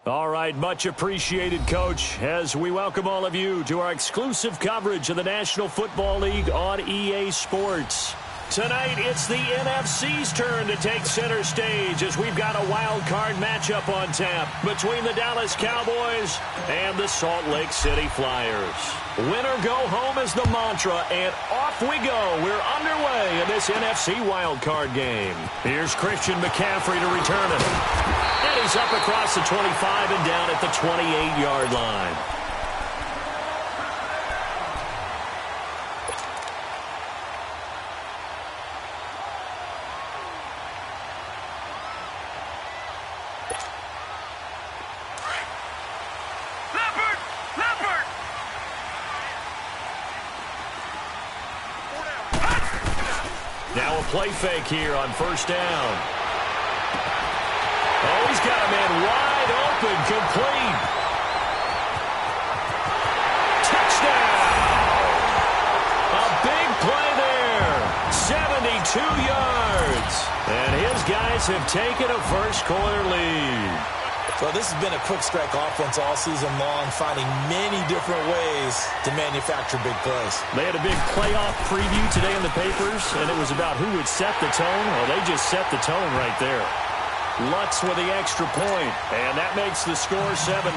All right, much appreciated, Coach, as we welcome all of you to our exclusive coverage of the National Football League on EA Sports. Tonight, it's the NFC's turn to take center stage as we've got a wild card matchup on tap between the Dallas Cowboys and the Salt Lake City Flyers. Win or go home is the mantra, and off we go. We're underway in this NFC wild card game. Here's Christian McCaffrey to return it. And he's up across the 25 and down at the 28-yard line. Now a play fake here on first down. Oh, he's got a man wide open, complete. Touchdown! A big play there. 72 yards. And his guys have taken a first-quarter lead. So this has been a quick strike offense all season long, finding many different ways to manufacture big plays. They had a big playoff preview today in the papers, and it was about who would set the tone. Well, they just set the tone right there. Lutz with the extra point, and that makes the score 7-0.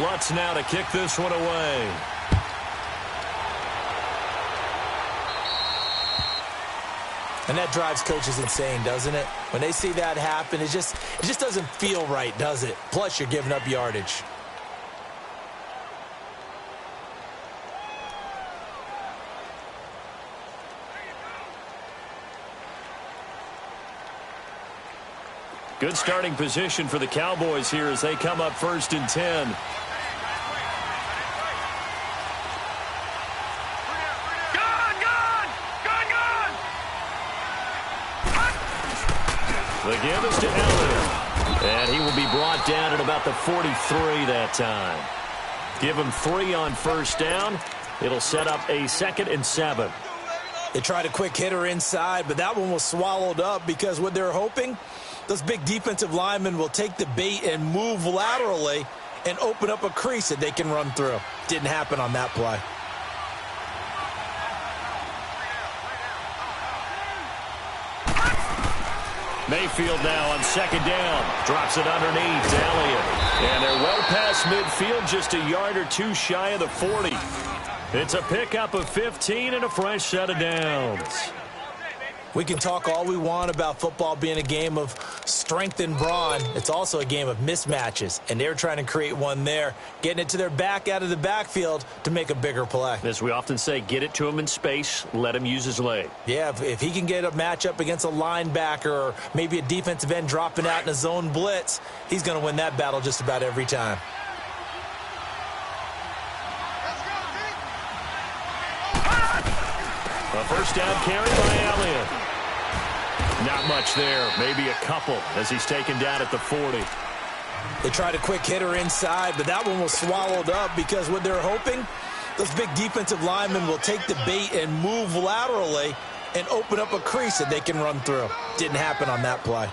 Lutz now to kick this one away. And that drives coaches insane, doesn't it? When they see that happen, it just doesn't feel right, does it? Plus, you're giving up yardage. Good starting position for the Cowboys here as they come up 1st and 10. The give is to Elliott. And he will be brought down at about the 43 that time. Give him 3 on first down. It'll set up a 2nd and 7. They tried a quick hitter inside, but that one was swallowed up because what they're hoping, those big defensive linemen will take the bait and move laterally and open up a crease that they can run through. Didn't happen on that play. Mayfield now on 2nd down. Drops it underneath to Elliott. And they're well past midfield, just a yard or 2 shy of the 40. It's a pickup of 15 and a fresh set of downs. We can talk all we want about football being a game of strength and brawn. It's also a game of mismatches, and they're trying to create one there, getting it to their back out of the backfield to make a bigger play. As we often say, get it to him in space, let him use his leg. Yeah, if he can get a matchup against a linebacker or maybe a defensive end dropping out in a zone blitz, he's going to win that battle just about every time. A first down carry by Elliott. Not much there, maybe a couple as he's taken down at the 40. They tried a quick hitter inside, but that one was swallowed up because what they're hoping, those big defensive linemen will take the bait and move laterally and open up a crease that they can run through. Didn't happen on that play.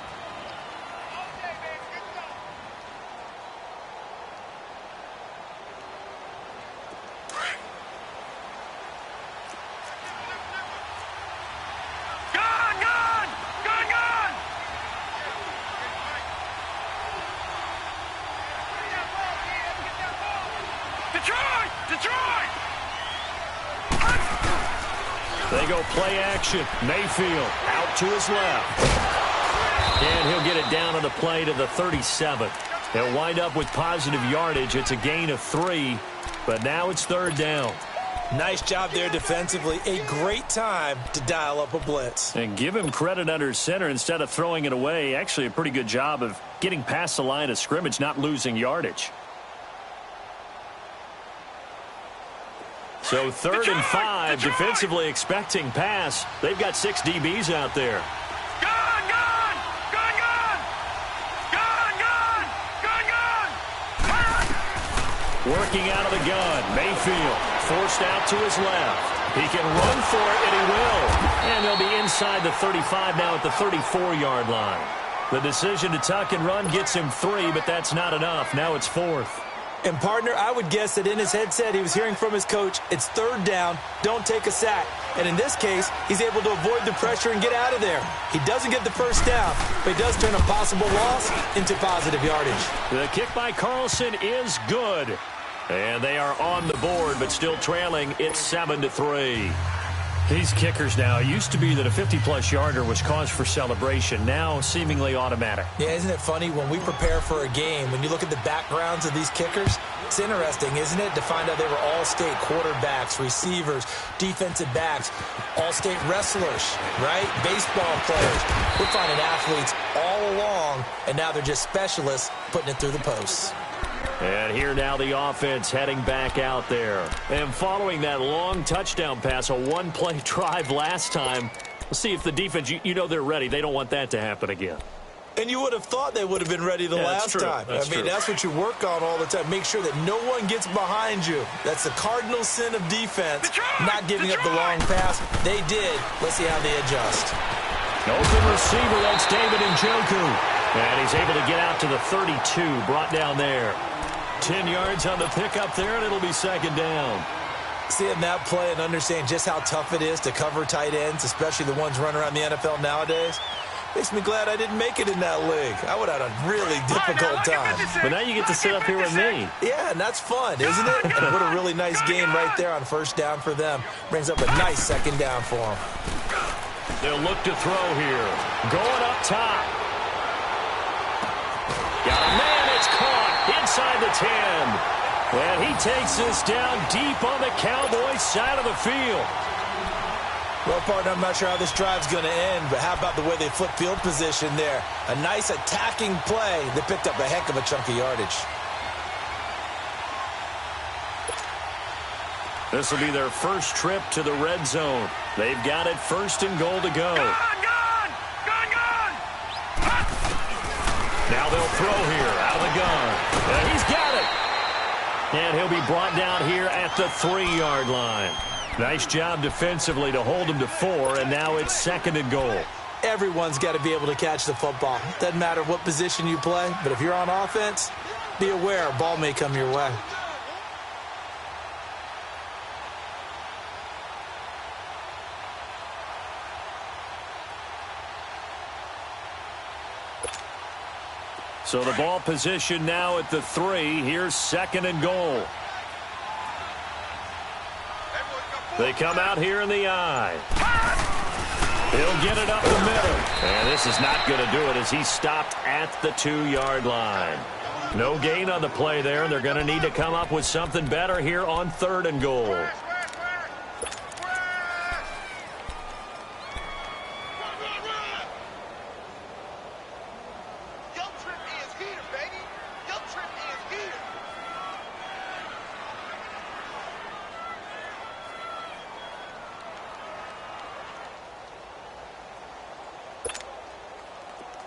They go play action. Mayfield out to his left. And he'll get it down on the play to the 37. They'll wind up with positive yardage. It's a gain of 3, but now it's 3rd down. Nice job there defensively. A great time to dial up a blitz. And give him credit under center instead of throwing it away. Actually a pretty good job of getting past the line of scrimmage, not losing yardage. So 3rd and 5, defensively expecting pass. They've got 6 DBs out there. Working out of the gun. Mayfield forced out to his left. He can run for it, and he will. And he'll be inside the 35 now at the 34-yard line. The decision to tuck and run gets him 3, but that's not enough. Now it's 4th. And, partner, I would guess that in his headset he was hearing from his coach, it's 3rd down, don't take a sack. And in this case, he's able to avoid the pressure and get out of there. He doesn't get the first down, but he does turn a possible loss into positive yardage. The kick by Carlson is good. And they are on the board, but still trailing. It's 7-3. These kickers now, it used to be that a 50-plus yarder was cause for celebration. Now, seemingly automatic. Yeah, isn't it funny when we prepare for a game, when you look at the backgrounds of these kickers, it's interesting, isn't it, to find out they were all-state quarterbacks, receivers, defensive backs, all-state wrestlers, right? Baseball players. We're finding athletes all along, and now they're just specialists putting it through the posts. And here now the offense heading back out there. And following that long touchdown pass, a one-play drive last time, we'll see if the defense, you know they're ready. They don't want that to happen again. And you would have thought they would have been ready the last time. That's true. That's what you work on all the time. Make sure that no one gets behind you. That's the cardinal sin of defense, not giving up the long pass. They did. Let's see how they adjust. Open receiver, that's David Njoku. And he's able to get out to the 32, brought down there. 10 yards on the pickup there, and it'll be 2nd down. Seeing that play and understanding just how tough it is to cover tight ends, especially the ones running around the NFL nowadays, makes me glad I didn't make it in that league. I would have had a really difficult time. But now you get to sit up here with me. Yeah, and that's fun, isn't it? And what a really nice game right there on 1st down for them. Brings up a nice 2nd down for them. They'll look to throw here. Going up top. Got a man, it's caught inside the 10. And he takes this down deep on the Cowboys side of the field. Well, partner, I'm not sure how this drive's going to end, but how about the way they flip field position there? A nice attacking play that picked up a heck of a chunk of yardage. This will be their first trip to the red zone. They've got it 1st and goal to go. Gun! Now they'll throw here out of the gun. And he's got it. And he'll be brought down here at the 3-yard line. Nice job defensively to hold him to 4, and now it's 2nd and goal. Everyone's got to be able to catch the football. Doesn't matter what position you play, but if you're on offense, be aware a ball may come your way. So the ball position now at the 3. Here's 2nd and goal. They come out here in the eye. He'll get it up the middle. And this is not going to do it as he's stopped at the 2-yard line. No gain on the play there, and they're going to need to come up with something better here on 3rd and goal.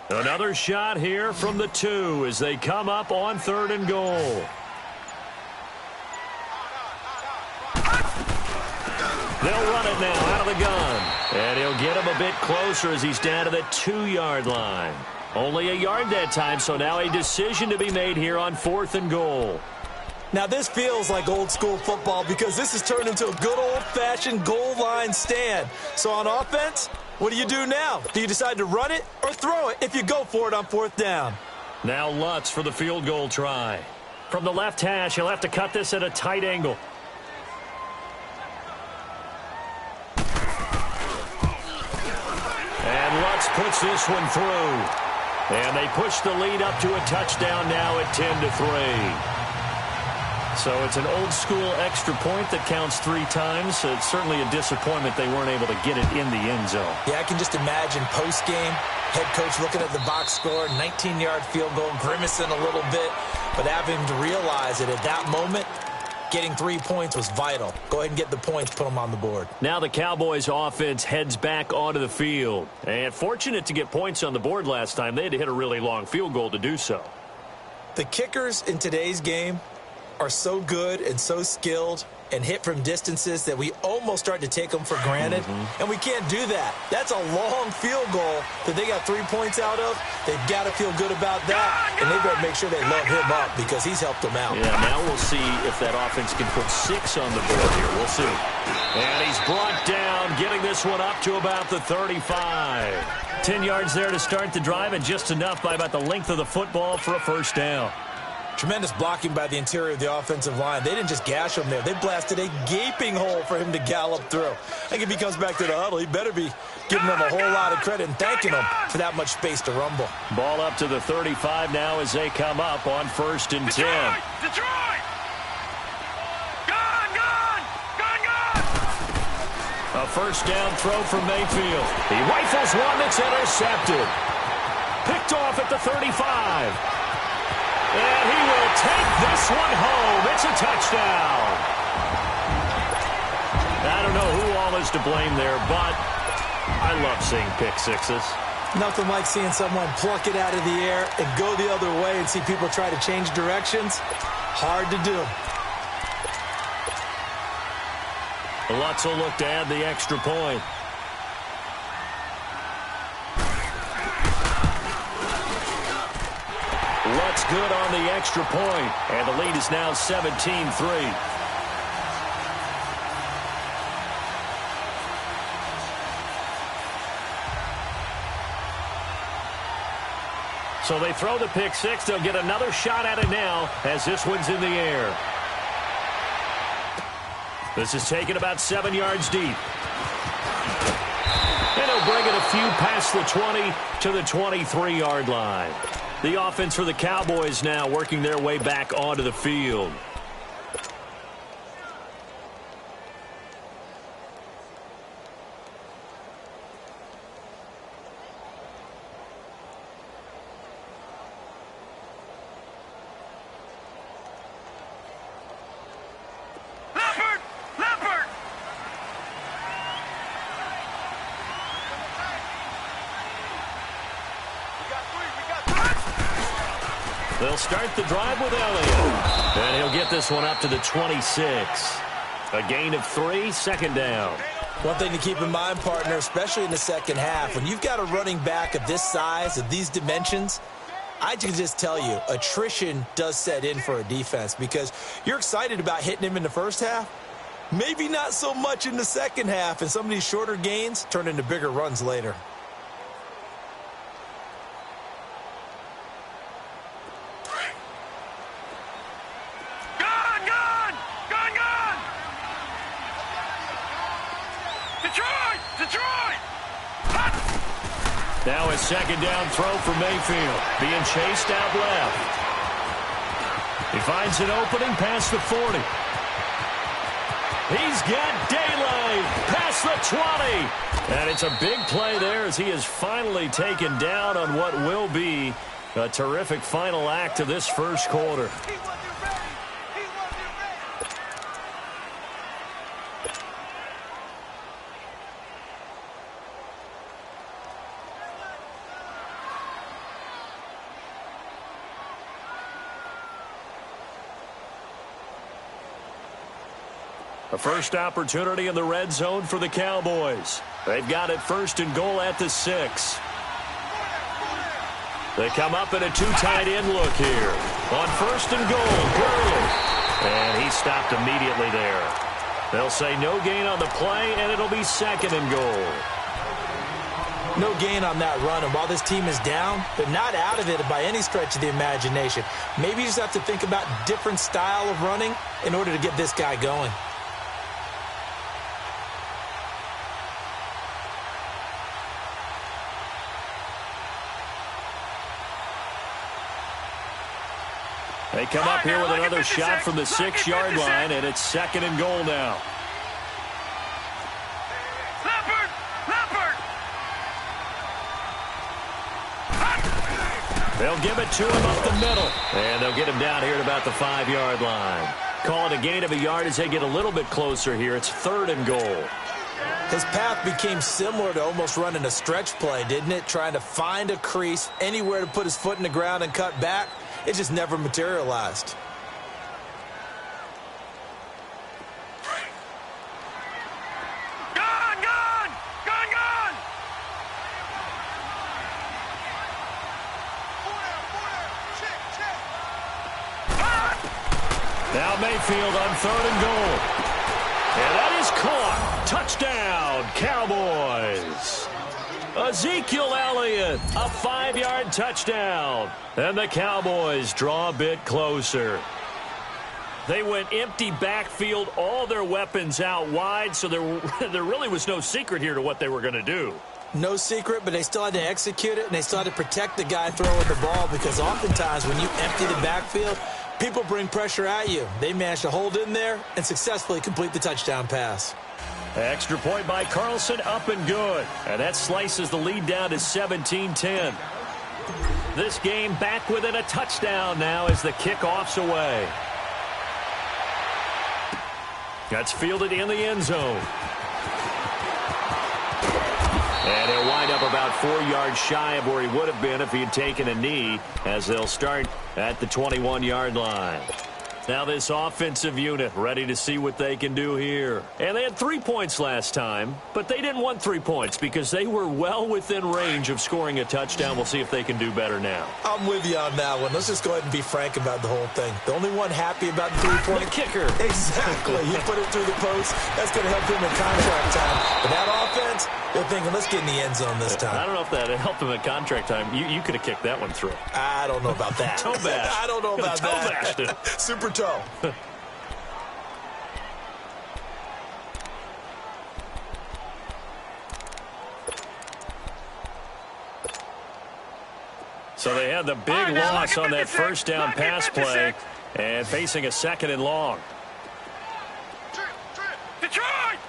Another shot here from the 2 as they come up on 3rd and goal. They'll run it now out of the gun. And he'll get him a bit closer as he's down to the 2-yard line. Only a yard that time, so now a decision to be made here on 4th and goal. Now this feels like old school football because this has turned into a good old-fashioned goal line stand. So on offense, what do you do now? Do you decide to run it or throw it if you go for it on 4th down? Now Lutz for the field goal try. From the left hash, he'll have to cut this at a tight angle. And Lutz puts this one through. And they push the lead up to a touchdown now at 10-3. So it's an old-school extra point that counts 3 times. So it's certainly a disappointment they weren't able to get it in the end zone. Yeah, I can just imagine post-game, head coach looking at the box score, 19-yard field goal, grimacing a little bit, but having to realize that at that moment, getting 3 points was vital. Go ahead and get the points, put them on the board. Now the Cowboys offense heads back onto the field. And fortunate to get points on the board last time. They had to hit a really long field goal to do so. The kickers in today's game are so good and so skilled and hit from distances that we almost start to take them for granted, and we can't do that. That's a long field goal that they got 3 points out of. They've got to feel good about that, and they've got to make sure they load him up because he's helped them out. Yeah, now we'll see if that offense can put 6 on the board here. We'll see. And he's brought down, getting this one up to about the 35. 10 yards there to start the drive, and just enough by about the length of the football for a first down. Tremendous blocking by the interior of the offensive line. They didn't just gash him there. They blasted a gaping hole for him to gallop through. I think if he comes back to the huddle, he better be giving them a whole lot of credit and thanking them for that much space to rumble. Ball up to the 35 now as they come up on 1st and 10. Detroit! Gone! A first down throw from Mayfield. He rifles one that's intercepted. Picked off at the 35. And he will take this one home. It's a touchdown. I don't know who all is to blame there, but I love seeing pick sixes. Nothing like seeing someone pluck it out of the air and go the other way and see people try to change directions. Hard to do. Lutz will look to add the extra point. Lutz good on the extra point, and the lead is now 17-3. So they throw the pick six. They'll get another shot at it now as this one's in the air. This is taken about 7 yards deep. And he'll bring it a few past the 20 to the 23-yard line. The offense for the Cowboys now working their way back onto the field. They'll start the drive with Elliott. And he'll get this one up to the 26. A gain of 3, second down. One thing to keep in mind, partner, especially in the second half, when you've got a running back of this size, of these dimensions, I can just tell you, attrition does set in for a defense because you're excited about hitting him in the first half. Maybe not so much in the second half, and some of these shorter gains turn into bigger runs later. Now a second down throw for Mayfield. Being chased out left. He finds an opening past the 40. He's got daylight past the 20. And it's a big play there as he is finally taken down on what will be a terrific final act of this first quarter. A first opportunity in the red zone for the Cowboys. They've got it first and goal at the 6. They come up in a 2 tight end look here. On first and goal, Gurley. And he stopped immediately there. They'll say no gain on the play, and it'll be second and goal. No gain on that run, and while this team is down, they're not out of it by any stretch of the imagination. Maybe you just have to think about different style of running in order to get this guy going. They come up here with another shot from the 6-yard line, and it's second and goal now. They'll give it to him up the middle, and they'll get him down here at about the 5-yard line. Call it a gain of a yard as they get a little bit closer here. It's third and goal. His path became similar to almost running a stretch play, didn't it? Trying to find a crease, anywhere to put his foot in the ground and cut back. It just never materialized. Now Mayfield on 3rd and goal. And that is caught. Touchdown, Cowboys. Ezekiel Elliott, a 5-yard touchdown. And the Cowboys draw a bit closer. They went empty backfield, all their weapons out wide, so there really was no secret here to what they were going to do. No secret, but they still had to execute it, and they still had to protect the guy throwing the ball, because oftentimes when you empty the backfield, people bring pressure at you. They managed to hold in there and successfully complete the touchdown pass. Extra point by Carlson, up and good. And that slices the lead down to 17-10. This game back within a touchdown now as the kickoff's away. That's fielded in the end zone. And he'll wind up about 4 yards shy of where he would have been if he had taken a knee, as they'll start at the 21-yard line. Now this offensive unit ready to see what they can do here. And they had 3 points last time, but they didn't want 3 points because they were well within range of scoring a touchdown. We'll see if they can do better now. I'm with you on that one. Let's just go ahead and be frank about the whole thing. The only one happy about the 3-point the kicker. Exactly. You put it through the post. That's going to help him in contract time. But that offense, they're thinking, let's get in the end zone this time. I don't know if that helped him in contract time. You could have kicked that one through. I don't know about that. Toe bash. I don't know about toe that. Bashed it. Super toe. So they had the big loss on that first down pass play and facing a 2nd and long. Detroit!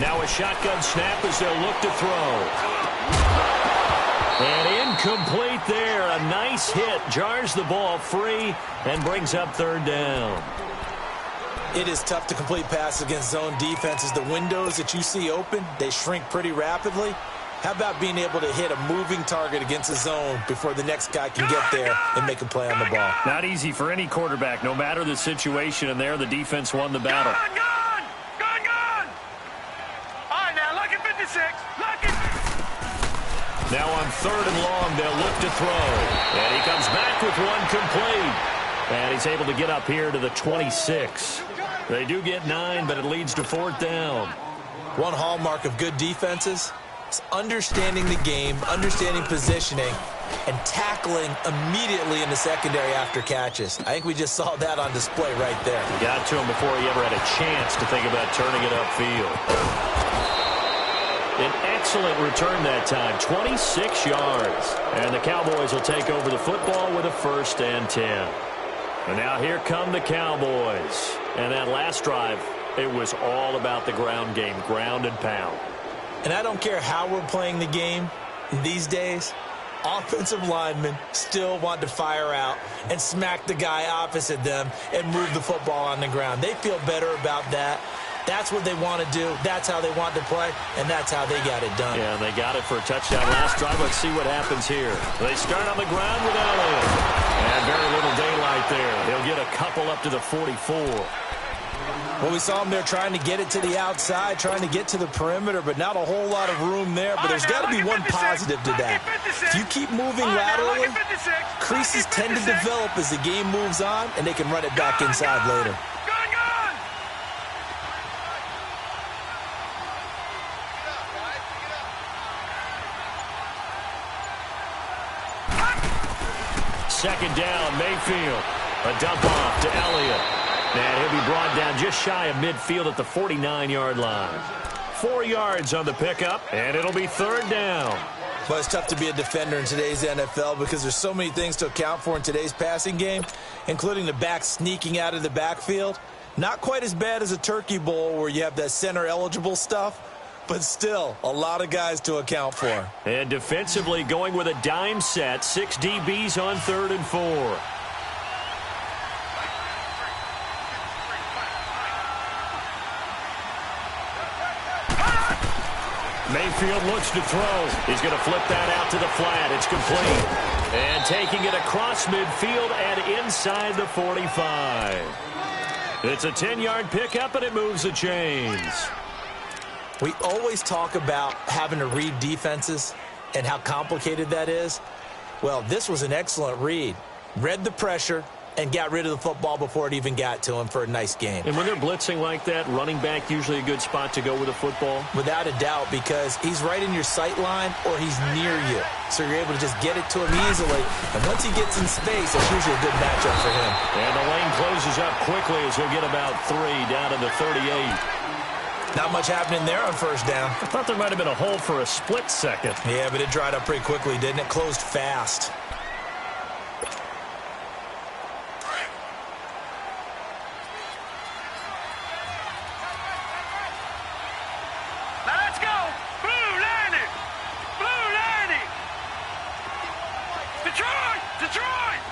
Now a shotgun snap as they'll look to throw. And incomplete there. A nice hit. Jars the ball free and brings up 3rd down. It is tough to complete passes against zone defenses. The windows that you see open, they shrink pretty rapidly. How about being able to hit a moving target against a zone before the next guy can get there and make a play on the ball? Not easy for any quarterback, no matter the situation, and there the defense won the battle. Gun! All right, now, look at 56. Look at... Now on 3rd and long, they'll look to throw. And he comes back with one complete. And he's able to get up here to the 26. They do get 9, but it leads to 4th down. One hallmark of good defenses is understanding the game, understanding positioning, and tackling immediately in the secondary after catches. I think we just saw that on display right there. Got to him before he ever had a chance to think about turning it upfield. An excellent return that time, 26 yards. And the Cowboys will take over the football with a 1st and 10. And now here come the Cowboys. And that last drive, it was all about the ground game, ground and pound. And I don't care how we're playing the game these days, offensive linemen still want to fire out and smack the guy opposite them and move the football on the ground. They feel better about that. That's what they want to do. That's how they want to play, and that's how they got it done. Yeah, and they got it for a touchdown last drive. Let's see what happens here. They start on the ground with Elliott. And very little daylight there. They'll get a couple up to the 44. Well, we saw them there trying to get it to the outside, trying to get to the perimeter, but not a whole lot of room there. But there's got to be one positive to that. If you keep moving laterally, creases tend to develop as the game moves on, and they can run it back inside later. Second down, Mayfield. A dump off to Elliott. And he'll be brought down just shy of midfield at the 49-yard line. 4 yards on the pickup, and it'll be 3rd down. Well, it's tough to be a defender in today's NFL because there's so many things to account for in today's passing game, including the back sneaking out of the backfield. Not quite as bad as a turkey bowl where you have that center-eligible stuff, but still a lot of guys to account for. And defensively going with a dime set, 6 DBs on 3rd and 4. Mayfield looks to throw. He's going to flip that out to the flat. It's complete. And taking it across midfield and inside the 45. It's a 10-yard pickup, and it moves the chains. We always talk about having to read defenses and how complicated that is. Well, this was an excellent read. Read the pressure, and got rid of the football before it even got to him for a nice game. And when they're blitzing like that, running back usually a good spot to go with a football? Without a doubt, because he's right in your sight line or he's near you. So you're able to just get it to him easily. And once he gets in space, that's usually a good matchup for him. And the lane closes up quickly as he'll get about 3 down to the 38. Not much happening there on first down. I thought there might have been a hole for a split second. Yeah, but it dried up pretty quickly, didn't it? Closed fast. Now let's go. Blue landing. Blue landing. Detroit. Detroit.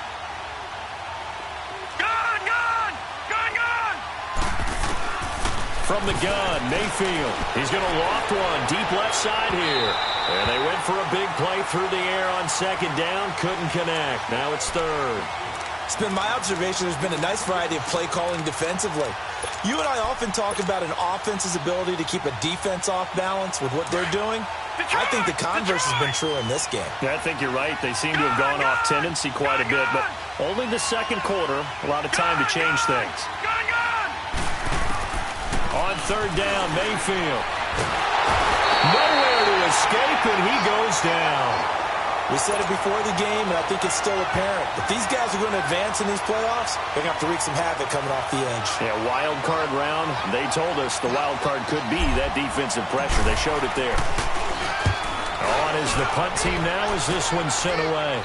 Gun, gun. Gun, gun. From the gun, Mayfield. He's going to loft one deep left side here. And they went for a big play through the air on second down. Couldn't connect. Now it's third. It's been my observation there's been a nice variety of play calling defensively. You and I often talk about an offense's ability to keep a defense off balance with what they're doing. I think the converse has been true in this game. Yeah, I think you're right. They seem to have gone off tendency quite a bit, but only the second quarter. A lot of time to change things. Gun, gun. On third down, Mayfield. Nowhere to escape, and he goes down. We said it before the game, and I think it's still apparent. If these guys are going to advance in these playoffs, they're going to have to wreak some havoc coming off the edge. Yeah, wild card round. They told us the wild card could be that defensive pressure. They showed it there. On is the punt team now as this one's sent away.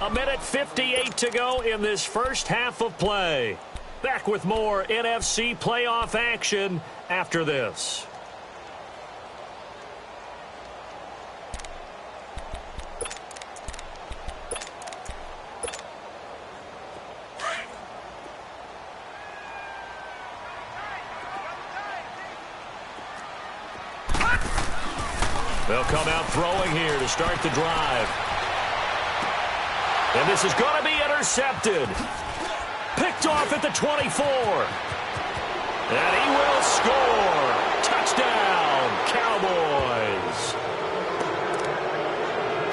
A minute 58 to go in this first half of play. Back with more NFC playoff action after this. They'll come out throwing here to start the drive. And this is going to be intercepted. Picked off at the 24. And he will score. Touchdown, Cowboys.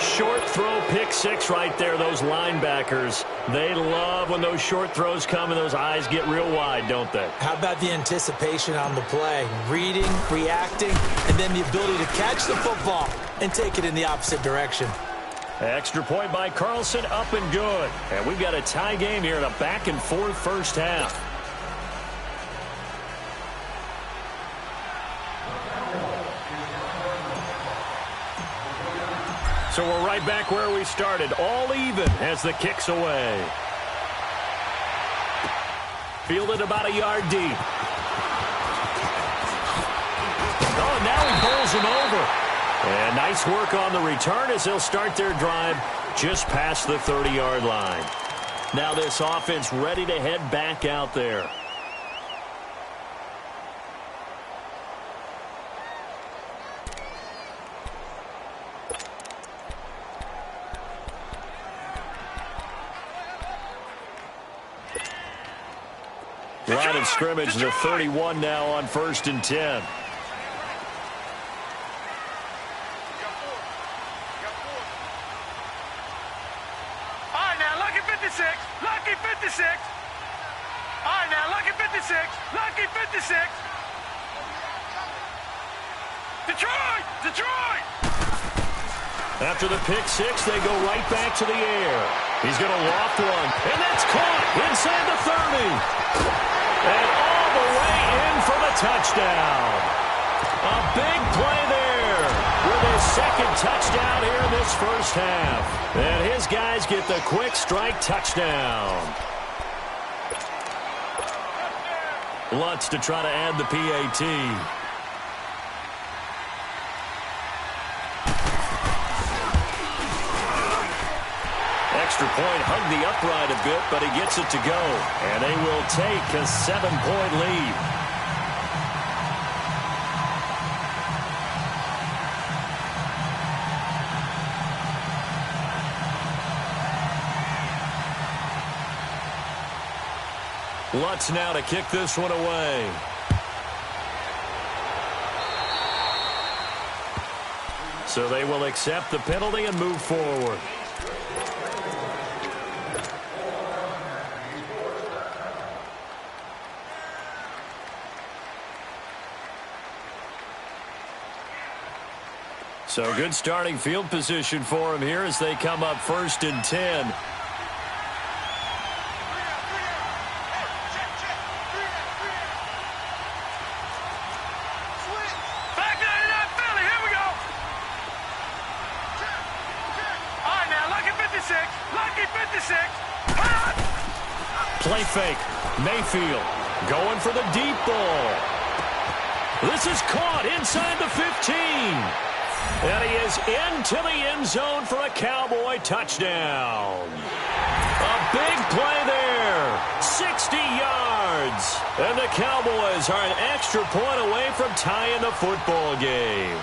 Short throw, pick six right there. Those linebackers, they love when those short throws come and those eyes get real wide, don't they? How about the anticipation on the play? Reading, reacting, and then the ability to catch the football and take it in the opposite direction. Extra point by Carlson, up and good. And we've got a tie game here in a back-and-forth first half. So we're right back where we started, all even as the kick's away. Fielded about a yard deep. Oh, and now he bowls him over. And nice work on the return as they'll start their drive just past the 30-yard line. Now this offense ready to head back out there. Line of scrimmage, the 31 now on 1st and 10. All right, now, lucky 56. Lucky 56. All right, now, lucky 56. Lucky 56. Detroit! Detroit! After the pick six, they go right back to the air. He's going to loft one, and that's caught inside the 30. And all the way in for the touchdown. A big play there with his second touchdown here in this first half. And his guys get the quick strike touchdown. Lutz to try to add the PAT. Extra point, hung the upright a bit, but he gets it to go. And they will take a 7-point lead. Lutz now to kick this one away. So they will accept the penalty and move forward. So good starting field position for him here as they come up 1st and 10. Back line it up, Philly. Here we go. All right, now, lucky 56. Lucky 56. Play fake. Mayfield going for the deep ball. This is caught inside the 15. And he is into the end zone for a Cowboy touchdown. A big play there. 60 yards. And the Cowboys are an extra point away from tying the football game.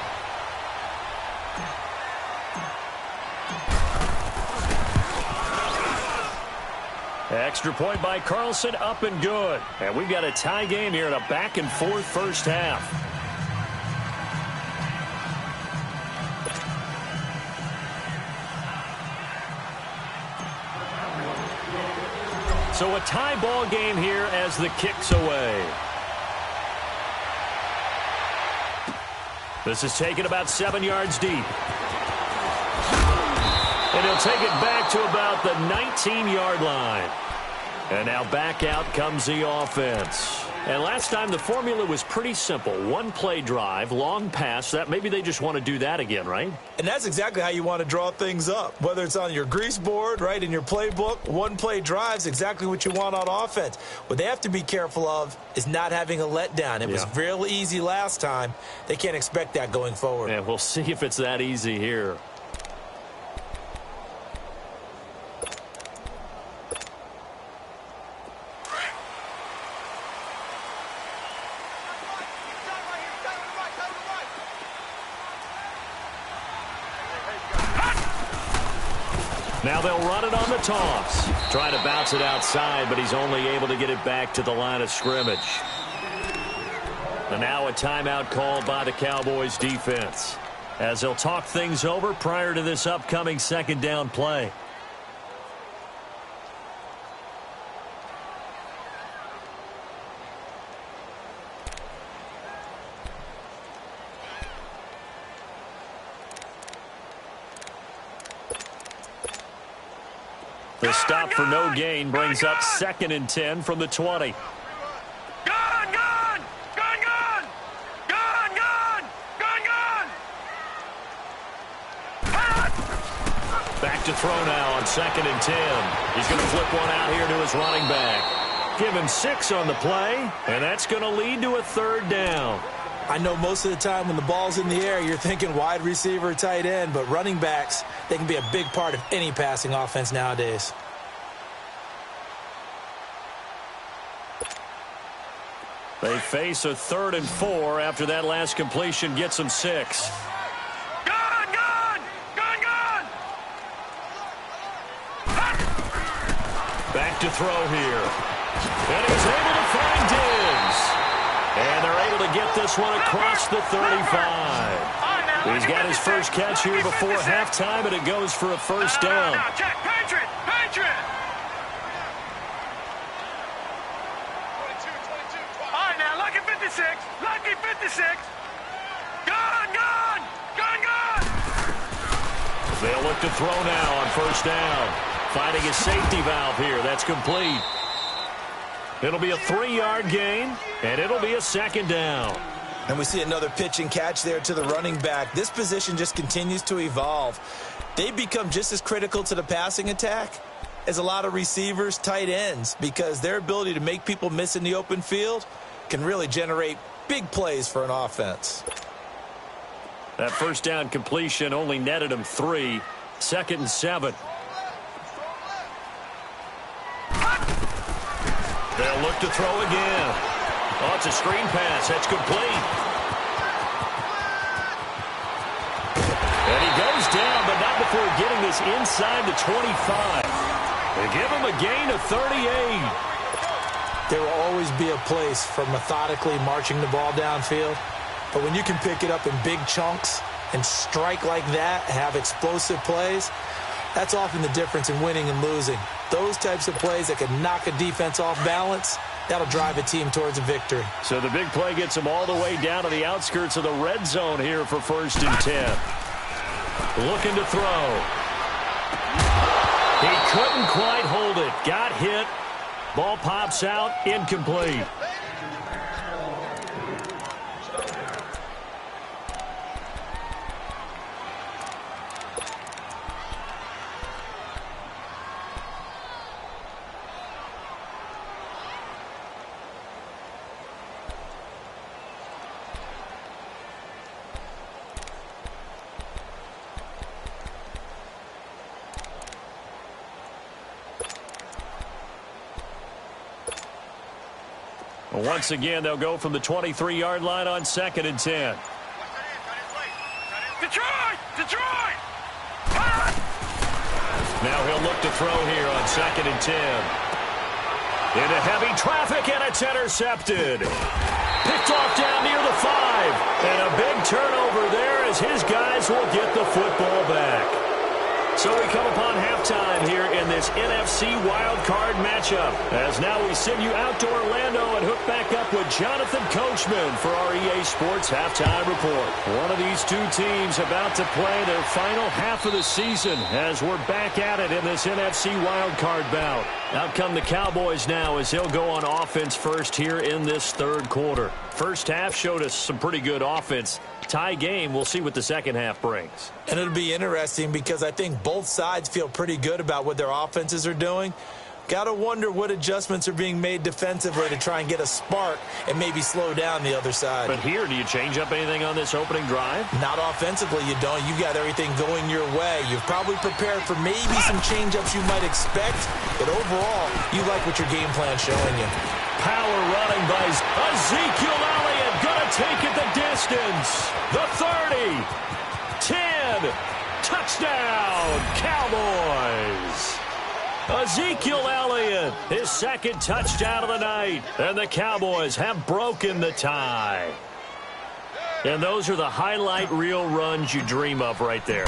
Extra point by Carlson, up and good. And we've got a tie game here in a back-and-forth first half. So a tie ball game here as the kick's away. This is taken about 7 yards deep. And he'll take it back to about the 19-yard line. And now back out comes the offense. And last time the formula was pretty simple. One play drive, long pass. That maybe they just want to do that again, right? And that's exactly how you want to draw things up. Whether it's on your grease board, right, in your playbook, one play drive's exactly what you want on offense. What they have to be careful of is not having a letdown. It was real easy last time. They can't expect that going forward. And we'll see if it's that easy here. Now they'll run it on the toss. Trying to bounce it outside, but he's only able to get it back to the line of scrimmage. And now a timeout called by the Cowboys defense, as they'll talk things over prior to this upcoming second down play. The stop for no gain brings up 2nd and 10 from the 20. Gone, gone! Gone, gone! Gone, gone! Gone, gone! Back to throw now on 2nd and 10. He's going to flip one out here to his running back. Give him 6 on the play, and that's going to lead to a 3rd down. I know most of the time when the ball's in the air, you're thinking wide receiver, tight end, but running backs, they can be a big part of any passing offense nowadays. They face a 3rd and 4 after that last completion gets them 6. Gone, gone! Gone, gone! Back to throw here. And he's able to find Diggs. And they're able to get this one across the 35. He's got his first catch here before halftime, and it goes for a 1st down. Check, Patriot! Patriot! All right, now, lucky 56. Lucky 56. Gone, gone! Gone, gone! They'll look to throw now on 1st down. Finding a safety valve here. That's complete. It'll be a 3-yard gain, and it'll be a 2nd down. And we see another pitch and catch there to the running back. This position just continues to evolve. They've become just as critical to the passing attack as a lot of receivers, tight ends, because their ability to make people miss in the open field can really generate big plays for an offense. That 1st down completion only netted him 3. 2nd and 7. They'll look to throw again. Oh, it's a screen pass. That's complete. And he goes down, but not before getting this inside the 25. They give him a gain of 38. There will always be a place for methodically marching the ball downfield. But when you can pick it up in big chunks and strike like that, have explosive plays, that's often the difference in winning and losing. Those types of plays that can knock a defense off balance, that'll drive a team towards a victory. So the big play gets him all the way down to the outskirts of the red zone here for 1st and 10. Looking to throw. He couldn't quite hold it. Got hit. Ball pops out. Incomplete. Once again, they'll go from the 23-yard line on 2nd and 10. Detroit! Detroit! Now he'll look to throw here on 2nd and 10. Into heavy traffic, and it's intercepted. Picked off down near the 5. And a big turnover there as his guys will get the football back. So we come upon halftime here in this NFC wildcard matchup. As now we send you out to Orlando and hook back up with Jonathan Coachman for our EA Sports Halftime Report. One of these two teams about to play their final half of the season as we're back at it in this NFC wildcard bout. Out come the Cowboys now as they'll go on offense first here in this 3rd quarter. First half showed us some pretty good offense. Tie game, we'll see what the second half brings. And it'll be interesting because I think both sides feel pretty good about what their offenses are doing. Got to wonder what adjustments are being made defensively to try and get a spark and maybe slow down the other side. But here, do you change up anything on this opening drive? Not offensively, you don't. You've got everything going your way. You've probably prepared for maybe some change-ups you might expect, but overall, you like what your game plan's showing you. Power running by Ezekiel Elliott, gonna take it the distance. The 30, 10, touchdown, Cowboys. Ezekiel Elliott, his 2nd touchdown of the night, and the Cowboys have broken the tie. And those are the highlight reel runs you dream of right there.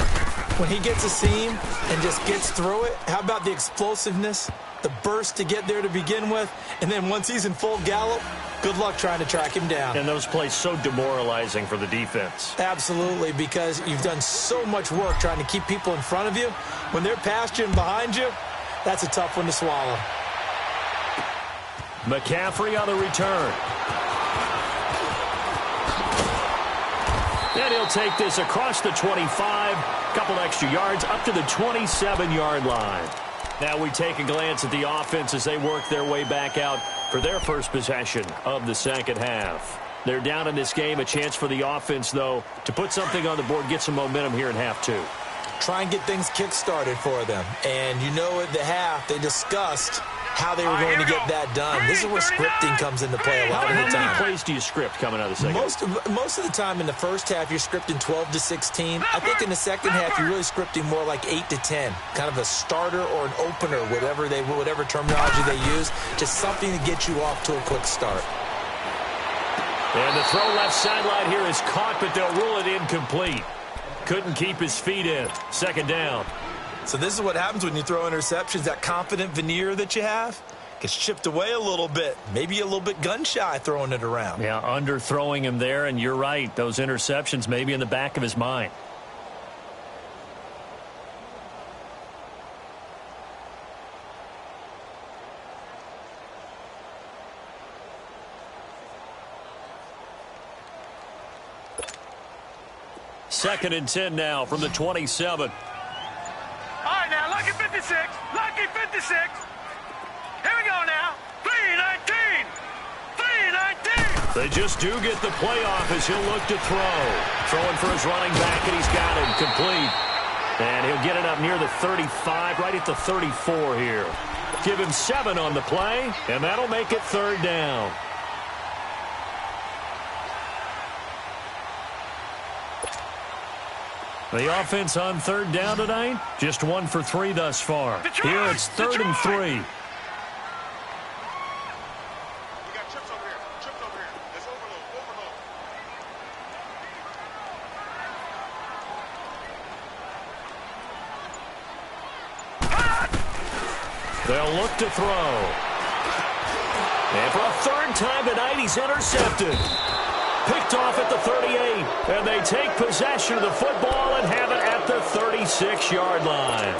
When he gets a seam and just gets through it, how about the explosiveness, the burst to get there to begin with, and then once he's in full gallop, good luck trying to track him down. And those plays so demoralizing for the defense. Absolutely, because you've done so much work trying to keep people in front of you. When they're past you and behind you, that's a tough one to swallow. McCaffrey on the return. And he'll take this across the 25, couple extra yards, up to the 27-yard line. Now we take a glance at the offense as they work their way back out for their first possession of the second half. They're down in this game. A chance for the offense, though, to put something on the board, get some momentum here in half 2. Try and get things kick-started for them. And you know at the half, they discussed how they were going to get that done. This is where scripting comes into play a lot of the time. How many plays do you script coming out of the second? Most of the time in the first half, you're scripting 12 to 16. I think in the second half, you're really scripting more like 8 to 10. Kind of a starter or an opener, whatever terminology they use. Just something to get you off to a quick start. And the throw left sideline here is caught, but they'll rule it incomplete. Couldn't keep his feet in. 2nd down. So this is what happens when you throw interceptions. That confident veneer that you have gets chipped away a little bit. Maybe a little bit gun-shy throwing it around. Yeah, underthrowing him there, and you're right. Those interceptions may be in the back of his mind. Second and 10 now from the 27. All right, now, lucky 56. Lucky 56. Here we go now. 319. 319. They just do get the playoff as he'll look to throw. Throwing for his running back, and he's got him complete. And he'll get it up near the 35, right at the 34 here. Give him 7 on the play, and that'll make it 3rd down. The offense on 3rd down tonight, just 1 for 3 thus far. Detroit, Here it's 3rd and 3. We got chips over here. Chips over here. Let's overload. They'll look to throw. And for a third time tonight, he's intercepted. Picked off at the 38. And they take possession of the football and have it at the 36-yard line.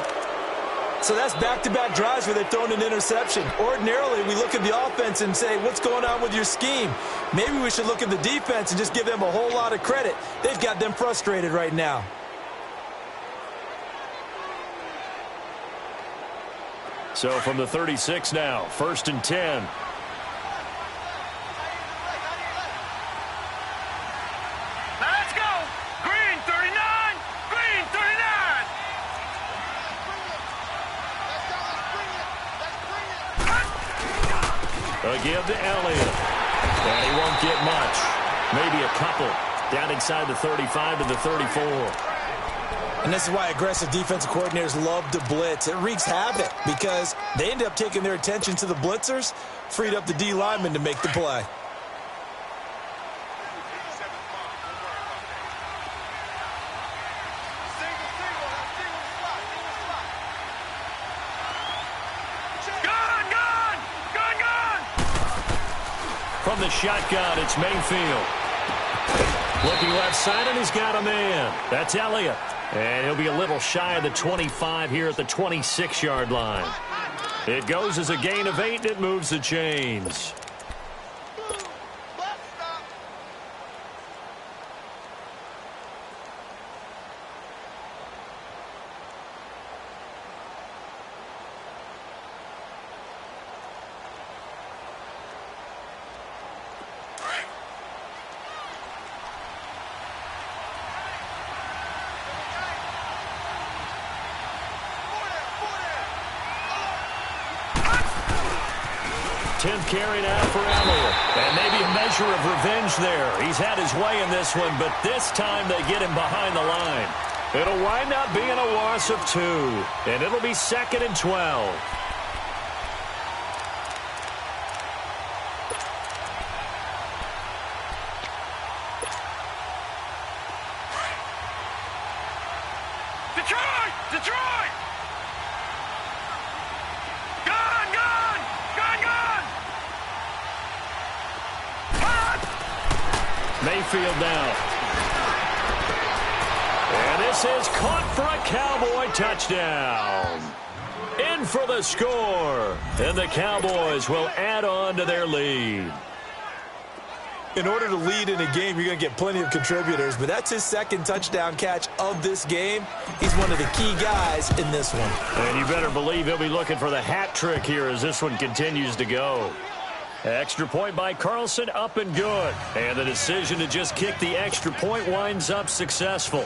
So that's back-to-back drives where they've thrown an interception. Ordinarily, we look at the offense and say, what's going on with your scheme? Maybe we should look at the defense and just give them a whole lot of credit. They've got them frustrated right now. So from the 36 now, 1st and 10. Now let's go. Green 39. Green 39. Again to Elliott. And he won't get much. Maybe a couple. Down inside the 35 to the 34. And this is why aggressive defensive coordinators love to blitz. It wreaks havoc because they end up taking their attention to the blitzers, freed up the D lineman to make the play. From the shotgun, it's Mayfield. Looking left side, and he's got a man. That's Elliott. And he'll be a little shy of the 25 here at the 26-yard line. It goes as a gain of 8, and it moves the chains. Carry now for Elliott. And maybe a measure of revenge there. He's had his way in this one, but this time they get him behind the line. It'll wind up being a loss of 2. And it'll be 2nd and 12. Detroit! Detroit! Mayfield now. And this is caught for a Cowboy touchdown. In for the score. And the Cowboys will add on to their lead. In order to lead in a game, you're going to get plenty of contributors, but that's his 2nd touchdown catch of this game. He's one of the key guys in this one. And you better believe he'll be looking for the hat trick here as this one continues to go. Extra point by Carlson, up and good. And the decision to just kick the extra point winds up successful.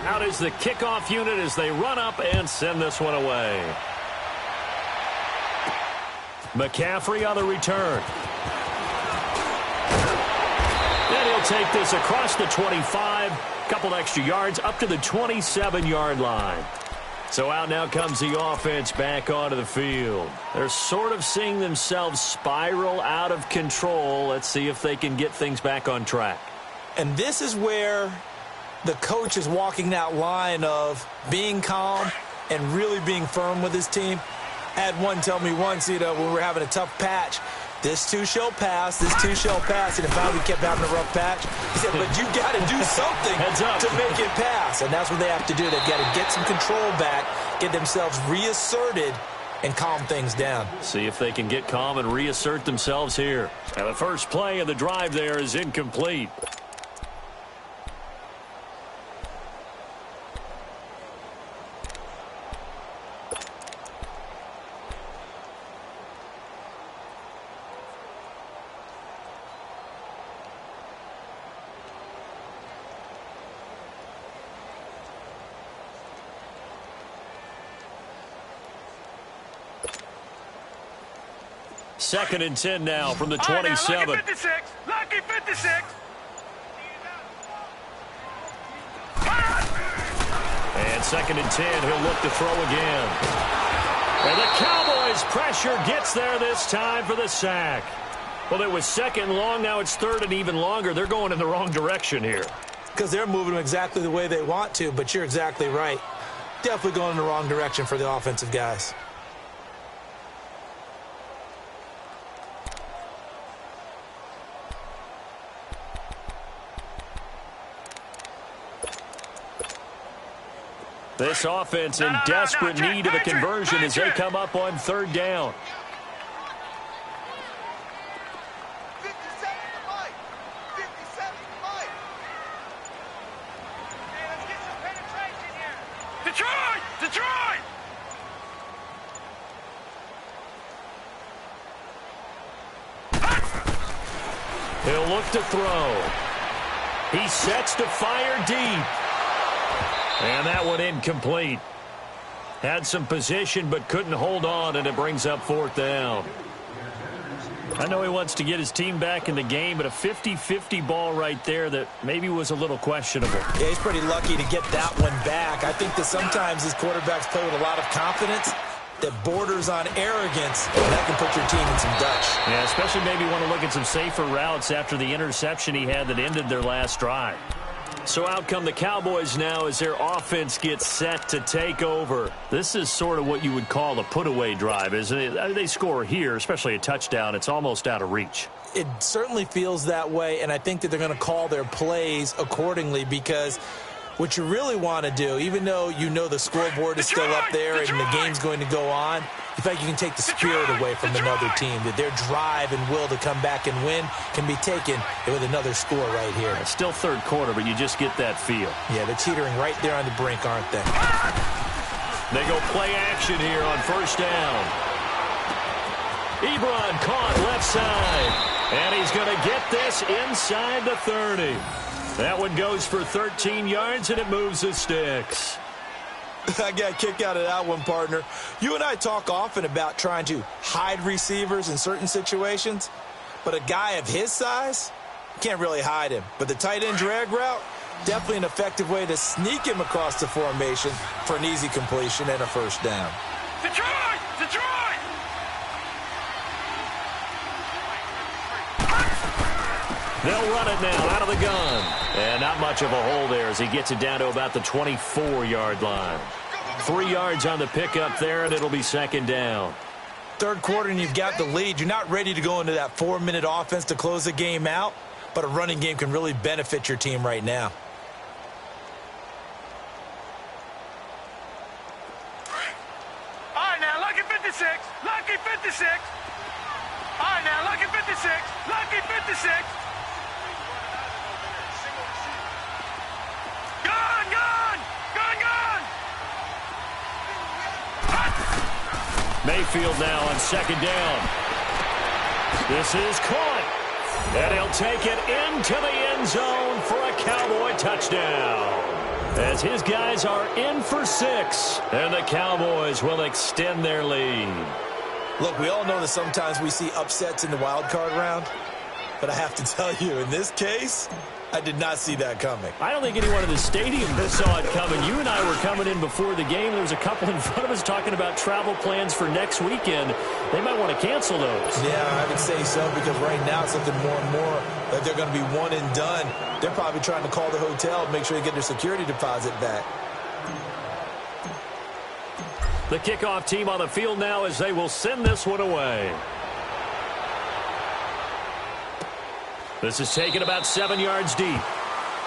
Out is the kickoff unit as they run up and send this one away. McCaffrey on the return. And he'll take this across the 25. Couple extra yards up to the 27-yard line. So out now comes the offense back onto the field. They're sort of seeing themselves spiral out of control. Let's see if they can get things back on track. And this is where the coach is walking that line of being calm and really being firm with his team. I had one tell me once, when we were having a tough patch, this too shall pass, this too shall pass. And if we kept having a rough patch, he said, but you got to do something to make it pass. And that's what they have to do. They've got to get some control back, get themselves reasserted, and calm things down. See if they can get calm and reassert themselves here. And the first play of the drive there is incomplete. Second and 10 now from the 27. Lucky 56. Lucky 56. And second and 10, he'll look to throw again. And the Cowboys' pressure gets there this time for the sack. Well, it was 2nd long, now it's 3rd and even longer. They're going in the wrong direction here. because they're moving them exactly the way they want to, but you're exactly right. Definitely going in the wrong direction for the offensive guys. This offense in desperate need of a conversion as they come up on third down. Detroit! He'll look to throw. He sets to fire deep. And that one incomplete. Had some position but couldn't hold on, and it brings up fourth down. I know he wants to get his team back in the game, but a 50-50 ball right there that maybe was a little questionable. Yeah, he's pretty lucky to get that one back. I think that sometimes these quarterbacks play with a lot of confidence that borders on arrogance, and that can put your team in some Dutch. Yeah, especially maybe want to look at some safer routes after the interception he had that ended their last drive. So out come the Cowboys now as their offense gets set to take over. This is sort of what you would call a put-away drive, isn't it? They score here, especially a touchdown. It's almost out of reach. It certainly feels that way, and I think that they're going to call their plays accordingly, because what you really want to do, even though you know the scoreboard is still up there and the game's going to go on, in fact, you can take the spirit away from another team, that their drive and will to come back and win can be taken with another score right here. It's still third quarter, but you just get that feel. Yeah, they're teetering right there on the brink, aren't they? They go play action here on first down. Ebron caught left side, and he's going to get this inside the 30. That one goes for 13 yards, and it moves the sticks. I got a kick out of that one, partner. You and I talk often about trying to hide receivers in certain situations, but a guy of his size, can't really hide him. But the tight end drag route, definitely an effective way to sneak him across the formation for an easy completion and a first down. Detroit! They'll run it now out of the gun. And not much of a hole there as he gets it down to about the 24-yard line. 3 yards on the pickup there, and it'll be second down. Third quarter, and you've got the lead. You're not ready to go into that 4-minute offense to close the game out, but a running game can really benefit your team right now. All right, now, lucky 56. Lucky 56. All right, now, lucky 56. Lucky 56. Mayfield now on second down. This is caught. And he'll take it into the end zone for a Cowboy touchdown. As his guys are in for 6. And the Cowboys will extend their lead. Look, we all know that sometimes we see upsets in the wild card round. But I have to tell you, in this case, I did not see that coming. I don't think anyone in the stadium saw it coming. You and I were coming in before the game. There was a couple in front of us talking about travel plans for next weekend. They might want to cancel those. Yeah, I would say so, because right now it's something more and more that they're going to be one and done. They're probably trying to call the hotel and make sure they get their security deposit back. The kickoff team on the field now as they will send this one away. This is taken about 7 yards deep.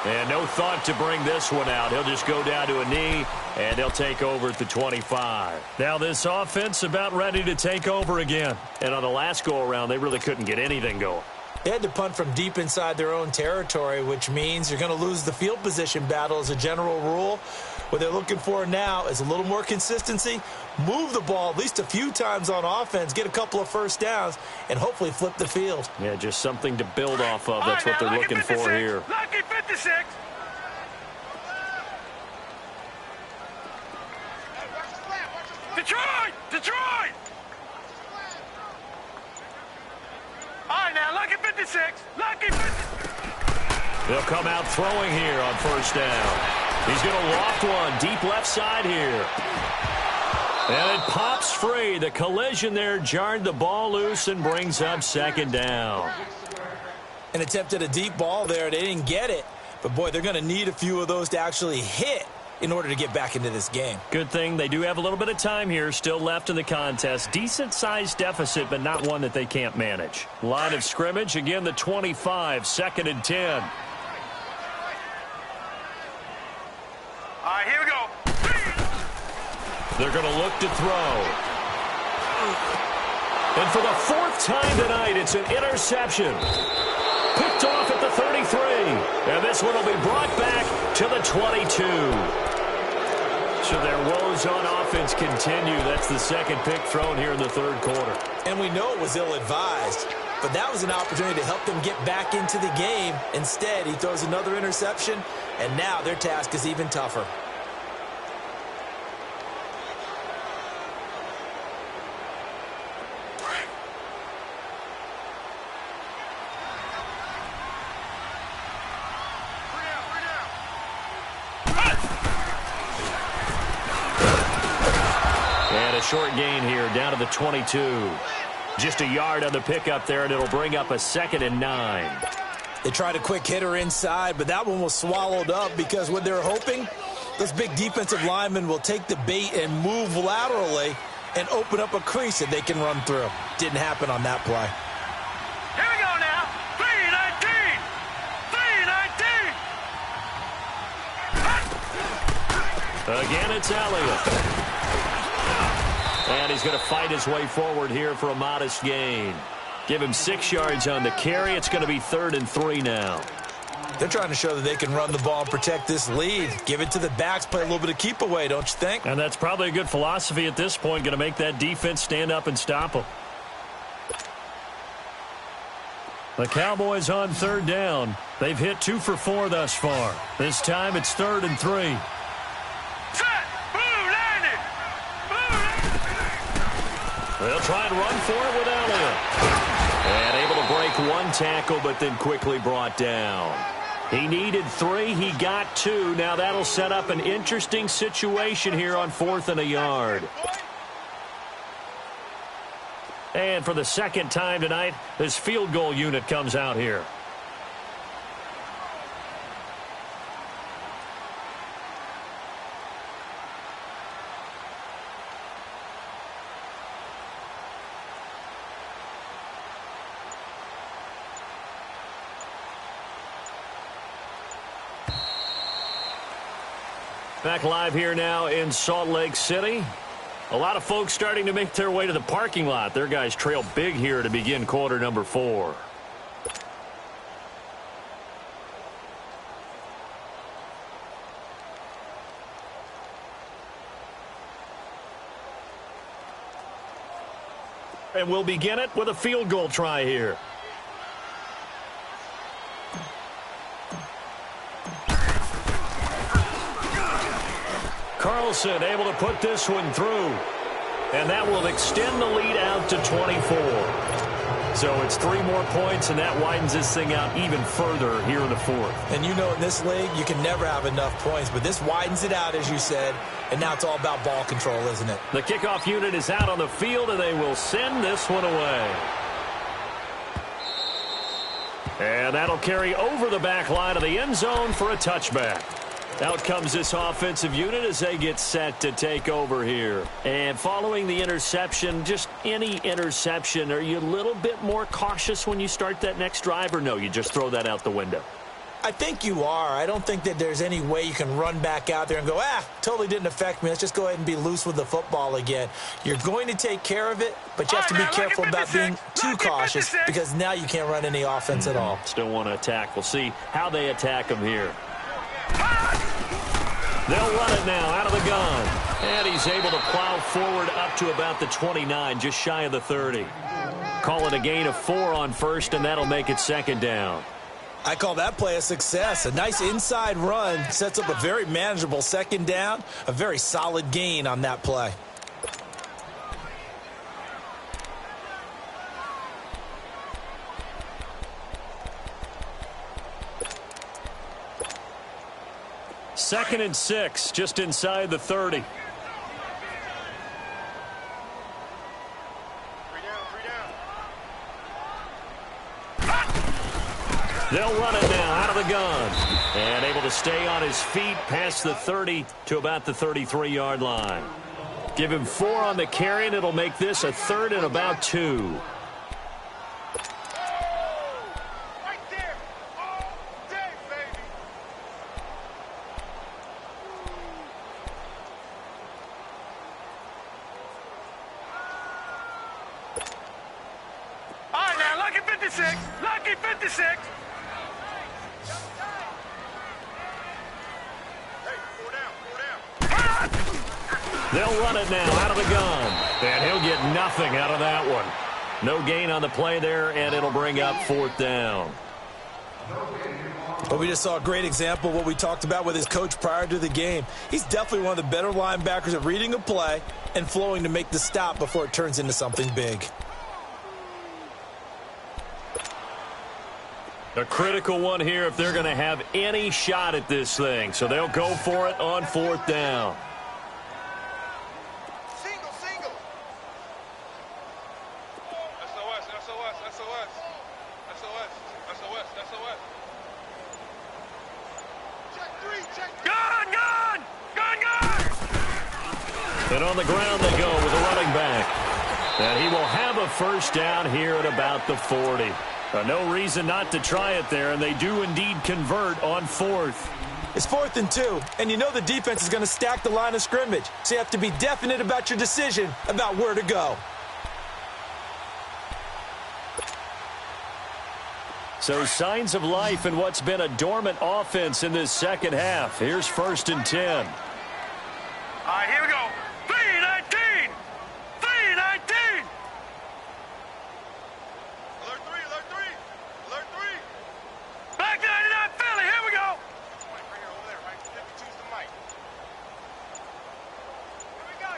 And no thought to bring this one out. He'll just go down to a knee, and they'll take over at the 25. Now this offense about ready to take over again. And on the last go-around, they really couldn't get anything going. They had to punt from deep inside their own territory, which means you're going to lose the field position battle as a general rule. What they're looking for now is a little more consistency, move the ball at least a few times on offense, get a couple of first downs, and hopefully flip the field. Yeah, just something to build off of. That's what they're looking for here. Lucky 56. Detroit! All right, now, lucky 56. Lucky 56. They'll come out throwing here on first down. He's going to loft one deep left side here. And it pops free. The collision there jarred the ball loose and brings up second down. And attempted a deep ball there. They didn't get it. But, boy, they're going to need a few of those to actually hit in order to get back into this game. Good thing they do have a little bit of time here still left in the contest. Decent-sized deficit, but not one that they can't manage. Line of scrimmage, again, the 25, 2nd and 10. All right, here we go. They're going to look to throw. And for the 4th time tonight, it's an interception. Picked off at the 33. And this one will be brought back to the 22. So their woes on offense continue. That's the 2nd pick thrown here in the 3rd quarter. And we know it was ill-advised, but that was an opportunity to help them get back into the game. Instead, he throws another interception, and now their task is even tougher. Short gain here, down to the 22. Just a yard on the pickup there, and it'll bring up a 2nd and 9. They tried a quick hitter inside, but that one was swallowed up because what they're hoping, those big defensive linemen will take the bait and move laterally and open up a crease that they can run through. Didn't happen on that play. Here we go now. 3-19. 3-19. Again, it's Elliott. And he's going to fight his way forward here for a modest gain. Give him 6 yards on the carry. It's going to be 3rd and 3 now. They're trying to show that they can run the ball and protect this lead. Give it to the backs, play a little bit of keep away, don't you think? And that's probably a good philosophy at this point. Going to make that defense stand up and stop them. The Cowboys on 3rd down. They've hit 2 for 4 thus far. This time it's 3rd and 3. They'll try and run for it with Elliott. And able to break 1 tackle, but then quickly brought down. He needed 3. He got 2. Now that'll set up an interesting situation here on 4th and a yard. And for the 2nd time tonight, this field goal unit comes out here. Back live here now in Salt Lake City. A lot of folks starting to make their way to the parking lot. Their guys trail big here to begin quarter number 4. And we'll begin it with a field goal try here. Carlson able to put this one through. And that will extend the lead out to 24. So it's 3 more points, and that widens this thing out even further here in the 4th. And you know in this league, you can never have enough points. But this widens it out, as you said. And now it's all about ball control, isn't it? The kickoff unit is out on the field, and they will send this one away. And that'll carry over the back line of the end zone for a touchback. Out comes this offensive unit as they get set to take over here. And following the interception, just any interception, are you a little bit more cautious when you start that next drive, or no, you just throw that out the window? I think you are. I don't think that there's any way you can run back out there and go, totally didn't affect me. Let's just go ahead and be loose with the football again. You're going to take care of it, but you have to be careful about being too cautious because now you can't run any offense at all. Still want to attack. We'll see how they attack them here. They'll run it now out of the gun. And he's able to plow forward up to about the 29, just shy of the 30. Call it a gain of 4 on 1st, and that'll make it 2nd down. I call that play a success. A nice inside run sets up a very manageable 2nd down. A very solid gain on that play. Second and 6, just inside the 30. 3 down. They'll run it now out of of the gun. And able to stay on his feet past the 30 to about the 33-yard line. Give him 4 on the carry, and it'll make this a 3rd and about 2. Lucky 56. Hey, 4 down. They'll run it now out of the gun. And he'll get nothing out of that one. No gain on the play there, and it'll bring up 4th down. Well, we just saw a great example of what we talked about with his coach prior to the game. He's definitely one of the better linebackers at reading a play and flowing to make the stop before it turns into something big. A critical one here if they're going to have any shot at this thing. So they'll go for it on 4th down. Single. SOS. Check 3. Gun! And on the ground they go with a running back. And he will have a 1st down here at about the 40. No reason not to try it there, and they do indeed convert on 4th. It's 4th and 2, and you know the defense is going to stack the line of scrimmage, so you have to be definite about your decision about where to go. So signs of life in what's been a dormant offense in this second half. Here's 1st and 10. All right, here we go. 3-19. Alert 3. Back 99 Philly, here we go. Right here, over there, right? 52's the mic. Here we go.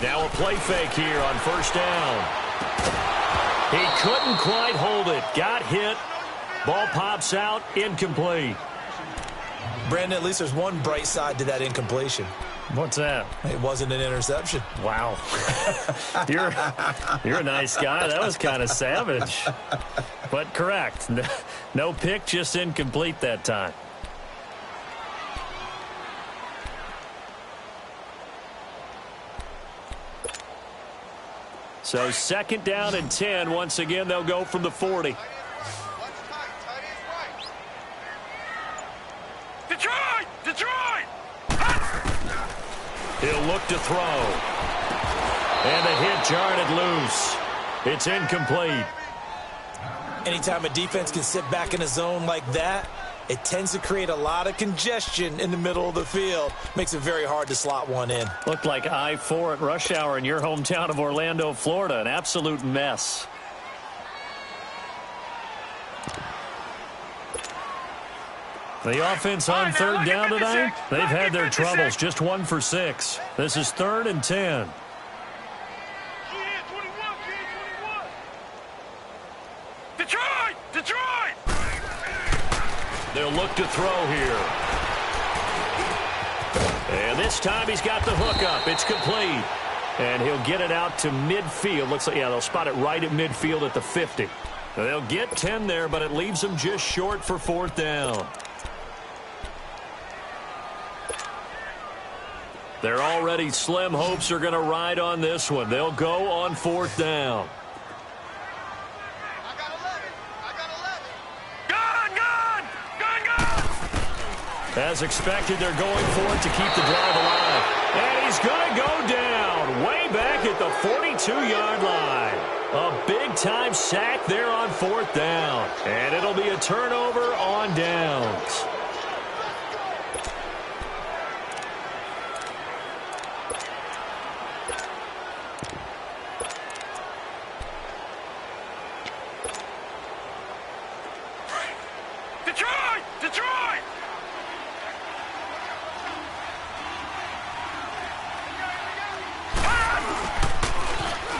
Now a play fake here on 1st down. He couldn't quite hold it. Got hit. Ball pops out. Incomplete. Brandon, at least there's one bright side to that incompletion. What's that? It wasn't an interception. Wow. You're a nice guy. That was kind of savage. But correct. No pick, just incomplete that time. So 2nd down and 10. Once again, they'll go from the 40. Detroit! He'll look to throw. And the hit jarred it loose. It's incomplete. Anytime a defense can sit back in a zone like that, it tends to create a lot of congestion in the middle of the field. Makes it very hard to slot one in. Looked like I-4 at rush hour in your hometown of Orlando, Florida. An absolute mess. The offense on 3rd down tonight, they've had their troubles. Just 1 for 6. This is 3rd and 10. Detroit! They'll look to throw here. And this time he's got the hook up. It's complete. And he'll get it out to midfield. Looks like, yeah, they'll spot it right at midfield at the 50. They'll get 10 there, but it leaves them just short for 4th down. Their already slim hopes are going to ride on this one. They'll go on 4th down. I got 11. Gun! As expected, they're going for it to keep the drive alive. And he's going to go down way back at the 42-yard line. A big-time sack there on 4th down. And it'll be a turnover on downs. Detroit!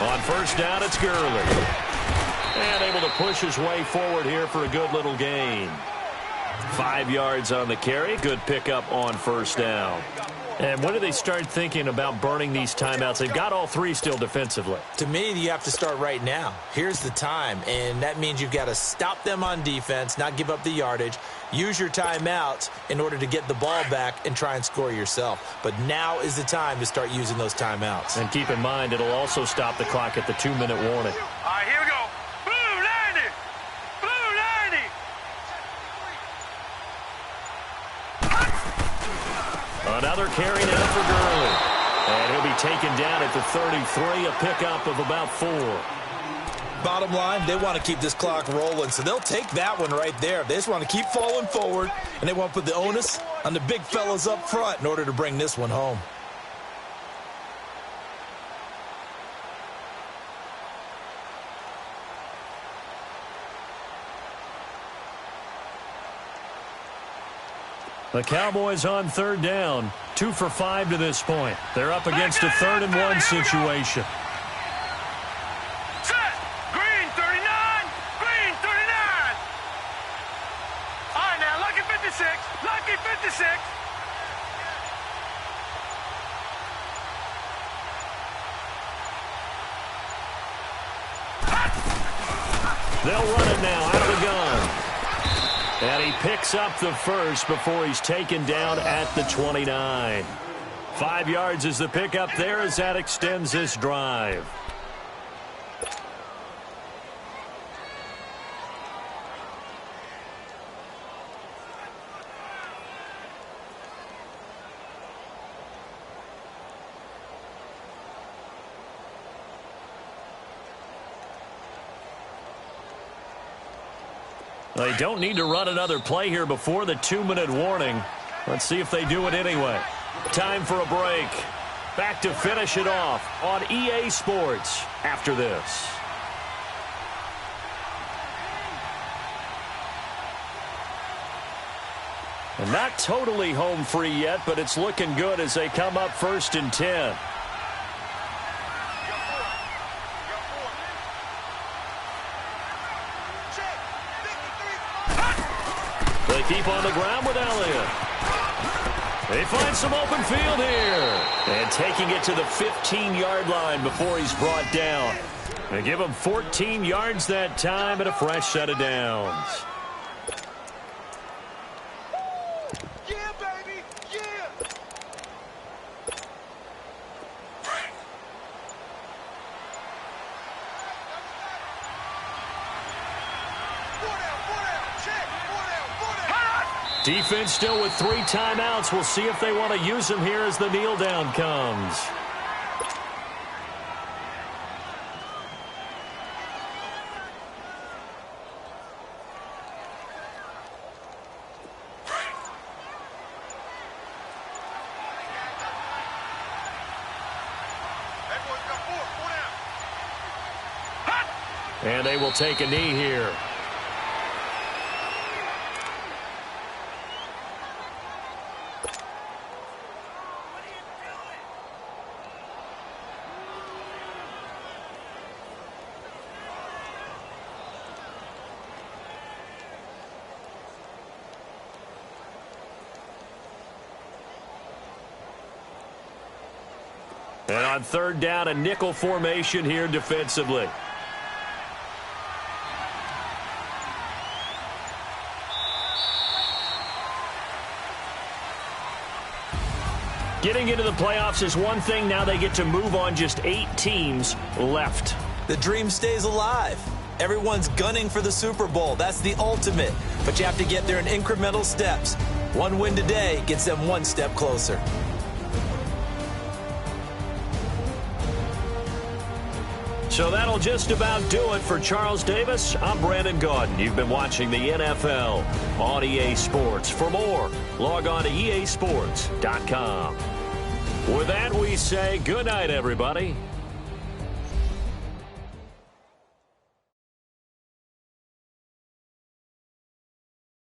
On 1st down, it's Gurley. And able to push his way forward here for a good little gain. 5 yards on the carry. Good pickup on 1st down. And when do they start thinking about burning these timeouts? They've got all three still defensively. To me, you have to start right now. Here's the time, and that means you've got to stop them on defense, not give up the yardage, use your timeouts in order to get the ball back and try and score yourself. But now is the time to start using those timeouts. And keep in mind, it'll also stop the clock at the 2-minute warning. All right, here we go. Blue 90. Blue 90. Another carry now for Gurley. And he'll be taken down at the 33, a pickup of about 4. Bottom line, they want to keep this clock rolling, so they'll take that one right there. They just want to keep falling forward, and they want to put the onus on the big fellas up front in order to bring this one home. The Cowboys on 3rd down, 2 for 5 to this point. They're up against a 3rd and 1 situation. Set. Green 39. Green 39. All right, now, lucky 56. Lucky 56. They'll run it now out of the gun. And he picks up the first before he's taken down at the 29. 5 yards is the pickup there as that extends this drive. They don't need to run another play here before the 2-minute warning. Let's see if they do it anyway. Time for a break. Back to finish it off on EA Sports after this. And not totally home free yet, but it's looking good as they come up 1st and 10. They keep on the ground with Elliott. They find some open field here. And taking it to the 15-yard line before he's brought down. They give him 14 yards that time and a fresh set of downs. Yeah, baby, yeah. Defense still with 3 timeouts. We'll see if they want to use them here as the kneel down comes. And they will take a knee here. And on 3rd down, a nickel formation here defensively. Getting into the playoffs is one thing. Now they get to move on. Just 8 teams left. The dream stays alive. Everyone's gunning for the Super Bowl. That's the ultimate. But you have to get there in incremental steps. One win today gets them one step closer. So that'll just about do it for Charles Davis. I'm Brandon Gaudin. You've been watching the NFL on EA Sports. For more, log on to easports.com. With that, we say good night, everybody.